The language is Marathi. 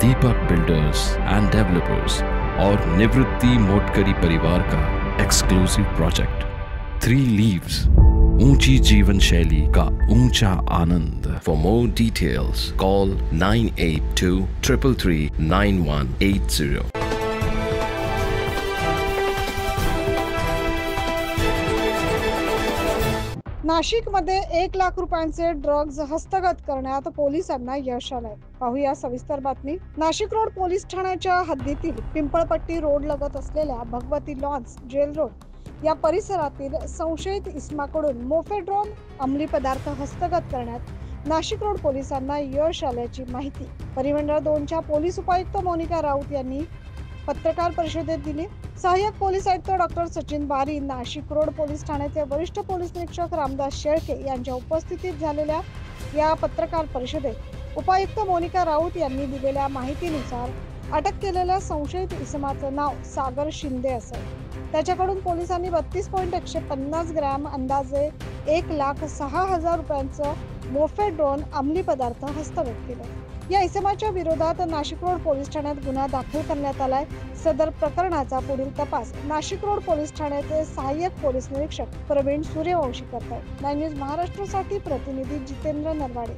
दीपक बिल्डर्स एंड डेवलपर्स और निवृत्ति मोटकरी परिवार का एक्सक्लूसिव प्रोजेक्ट 3 लीव्स, ऊंची जीवन शैली का ऊंचा आनंद। For more details call 9823339180। नाशिकमध्ये 1 लाख रुपयांचे ड्रग्ज हस्तगत करण्यात पोलिसांना यश आलंय। पाहूया सविस्तर बातमी। नाशिक रोड पोलीस ठाण्याच्या हद्दीतील पिंपळपट्टी रोड लगत असलेल्या भगवती लॉन्स जेल रोड या परिसरातील संशयित इसमाकडून मोफेड्रोन अंमली पदार्थ हस्तगत करण्यात नाशिक रोड पोलिसांना यश आल्याची माहिती परिमंडळ 2च्या पोलीस उपायुक्त मोनिका राऊत यांनी पत्रकार परिषदेत दिली। सहाय्यक पोलीस आयुक्त डॉक्टर सचिन बारी, नाशिक रोड पोलीस ठाण्याचे वरिष्ठ पोलीस निरीक्षक रामदास शेळके यांच्या उपस्थितीत झालेल्या या पत्रकार परिषदेत उपायुक्त मोनिका राऊत यांनी दिलेल्या माहितीनुसार अटक केलेल्या संशयित इसमाचं नाव सागर शिंदे असेल। त्याच्याकडून पोलिसांनी 32.150 ग्रॅम अंदाजे 1,06,000 रुपयांचं मोफेड्रोन अंमली पदार्थ हस्तगत केले। या इसमाच्या विरोधात नाशिक रोड पोलीस ठाण्यात गुन्हा दाखल करण्यात आलाय। सदर प्रकरणाचा पुढील तपास नाशिक रोड पोलीस ठाण्याचे सहाय्यक पोलीस निरीक्षक प्रवीण सूर्यवंशी करतात। 9 न्यूज महाराष्ट्रासाठी प्रतिनिधी जितेंद्र नरवाडे।